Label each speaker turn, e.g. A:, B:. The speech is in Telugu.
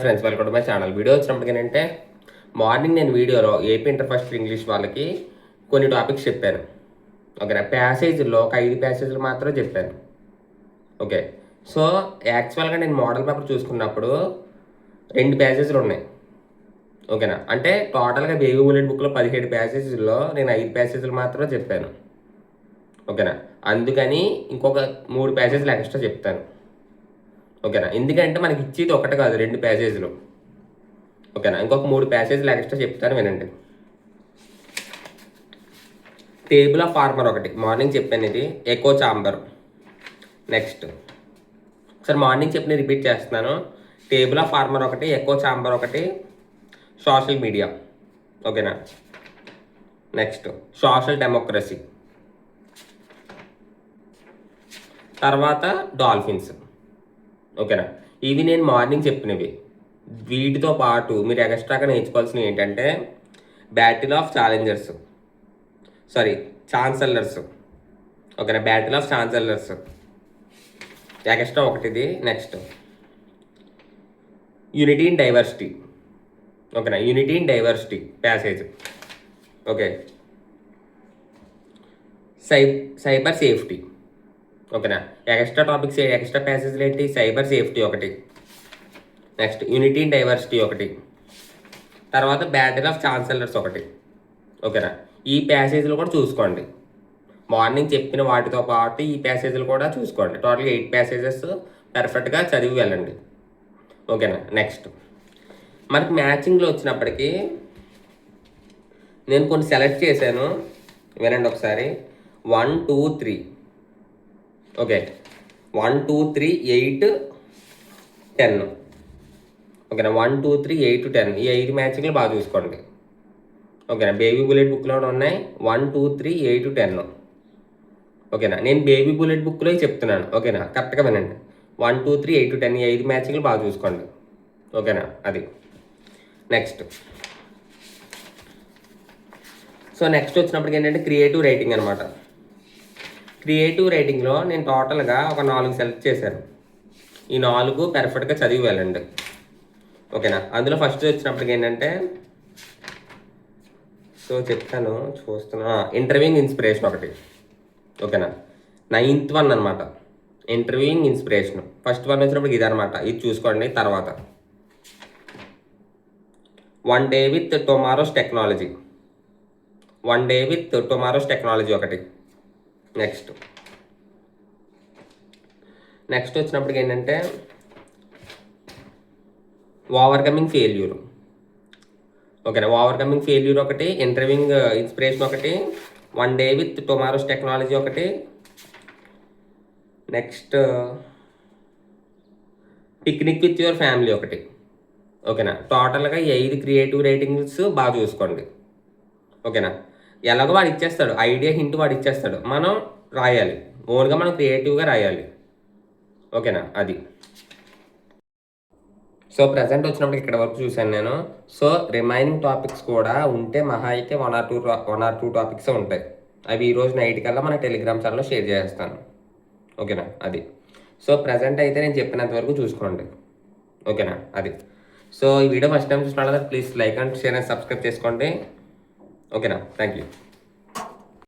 A: Friends, welcome to my channel. Video వచ్చినప్పటికి ఏంటంటే మార్నింగ్ నేను వీడియోలో ఏపీ ఇంటర్ ఫస్ట్ ఇంగ్లీష్ వాళ్ళకి కొన్ని టాపిక్స్ చెప్పాను. ఓకేనా, ప్యాసేజ్లో ఒక 5 ప్యాసేజ్లు మాత్రం చెప్పాను. ఓకే, సో యాక్చువల్గా నేను మోడల్ పేపర్ చూసుకున్నప్పుడు 2 ప్యాసేజ్లు ఉన్నాయి. ఓకేనా, అంటే టోటల్గా బేబీ బుల్లెట్ బుక్లో 17 ప్యాసేజ్లో నేను 5 ప్యాసేజ్లు మాత్రం చెప్పాను. ఓకేనా, అందుకని ఇంకొక 3 ప్యాసేజ్లు ఎక్స్ట్రా చెప్తాను. ఓకేనా, ఎందుకంటే మనకి ఇచ్చేది ఒకటి కాదు, 2 ప్యాసేజ్లు. ఓకేనా, ఇంకొక 3 ప్యాసేజ్లు ఎక్స్ట్రా చెప్తాను, వినండి. టేబుల్ ఆఫ్ ఫార్మర్ ఒకటి మార్నింగ్ చెప్పాను, ఇది ఎకో చాంబర్. నెక్స్ట్ ఒకసారి మార్నింగ్ చెప్పిన రిపీట్ చేస్తున్నాను. టేబుల్ ఆఫ్ ఫార్మర్ ఒకటి, ఎకో చాంబర్ ఒకటి, సోషల్ మీడియా. ఓకేనా, నెక్స్ట్ సోషల్ డెమోక్రసీ, తర్వాత డాల్ఫిన్స్. ఓకేనా, ఇవి నేను మార్నింగ్ చెప్పినవి. వీటితో పాటు మీరు ఎక్స్ట్రాగా నేర్చుకోవాల్సినవి ఏంటంటే బ్యాటిల్ ఆఫ్ ఛాన్సలర్స్. ఓకేనా, బ్యాటిల్ ఆఫ్ ఛాన్సలర్స్ ఎక్స్ట్రా ఒకటిది. Next unity in diversity. ఓకేనా, unity in diversity passage. Okay, cyber safety. ఓకేనా, ఎక్స్ట్రా టాపిక్స్ ఎక్స్ట్రా ప్యాసేజ్లు ఏంటి? సైబర్ సేఫ్టీ ఒకటి, నెక్స్ట్ యూనిటీ ఇన్ డైవర్సిటీ ఒకటి, తర్వాత బ్యాటిల్ ఆఫ్ ఛాన్సలర్స్ ఒకటి. ఓకేనా, ఈ ప్యాసేజ్లు కూడా చూసుకోండి. మార్నింగ్ చెప్పిన వాటితో పాటు ఈ ప్యాసేజ్లు కూడా చూసుకోండి. టోటల్గా 8 ప్యాసేజెస్ పర్ఫెక్ట్గా చదివి వెళ్ళండి. ఓకేనా, నెక్స్ట్ మనకి మ్యాచింగ్లో వచ్చినప్పటికీ నేను కొన్ని సెలెక్ట్ చేశాను, వినండి ఒకసారి. 1 2 3. ఓకే, 1 2 3 8 10. ఓకేనా, 1 2 3 8 10 ఈ 5 మ్యాచింగ్లు బాగా చూసుకోండి. ఓకేనా, బేబీ బుల్లెట్ బుక్లో ఉన్నాయి 1 2 3 8 10. ఓకేనా, నేను బేబీ బుల్లెట్ బుక్లో చెప్తున్నాను. ఓకేనా, కరెక్ట్గా వినండి. 1 2 3 8 10 ఈ 5 మ్యాచింగ్లు బాగా చూసుకోండి. ఓకేనా, అది. నెక్స్ట్ నెక్స్ట్ వచ్చినప్పటికి ఏంటంటే క్రియేటివ్ రైటింగ్ అనమాట. క్రియేటివ్ రైటింగ్లో నేను టోటల్గా ఒక 4 సెలెక్ట్ చేశాను. ఈ 4 పర్ఫెక్ట్గా చదివి వెళ్ళండి. ఓకేనా, అందులో ఫస్ట్ వచ్చినప్పటికి ఏంటంటే చెప్తాను, చూస్తున్నా. ఇంటర్వ్యూయింగ్ ఇన్స్పిరేషన్ ఒకటి. ఓకేనా, 9th వన్ అనమాట. ఇంటర్వ్యూయింగ్ ఇన్స్పిరేషన్ ఫస్ట్ వన్ వచ్చినప్పటికి ఇది అనమాట. ఇది చూసుకోండి. తర్వాత 1 day with tomorrow's technology. 1 day with tomorrow's technology ఒకటి. నెక్స్ట్ వచ్చినప్పటికి ఏంటంటే ఓవర్కమింగ్ ఫెయిల్యూర్. ఓకేనా, ఓవర్కమింగ్ ఫెయిల్యూర్ ఒకటి, ఇంటర్వ్యూయింగ్ ఇన్స్పిరేషన్ ఒకటి, 1 డే విత్ టుమారోస్ టెక్నాలజీ ఒకటి. Next picnic with your family ఒకటి. ఓకేనా, టోటల్గా ఈ 5 క్రియేటివ్ రైటింగ్స్ బాగా చూసుకోండి. ఓకేనా, ఎలాగో వాడు ఇచ్చేస్తాడు, ఐడియా హింట్ వాడు ఇచ్చేస్తాడు, మనం రాయాలి. ఓన్గా మనం క్రియేటివ్గా రాయాలి. ఓకేనా, అది. ప్రజెంట్ వచ్చినప్పుడు ఇక్కడ వరకు చూశాను నేను. రిమైనింగ్ టాపిక్స్ కూడా ఉంటే మహా అయితే 1 or 2 టాపిక్స్ ఉంటాయి. అవి ఈరోజు నైట్ కల్లా మన టెలిగ్రామ్ ఛానల్లో షేర్ చేస్తాను. ఓకేనా, అది. ప్రజెంట్ అయితే నేను చెప్పినంత వరకు చూసుకోండి. ఓకేనా, అది. ఈ వీడియో ఫస్ట్ టైం చూసిన please like and share and subscribe చేసుకోండి. ఓకేనా, థ్యాంక్ యూ.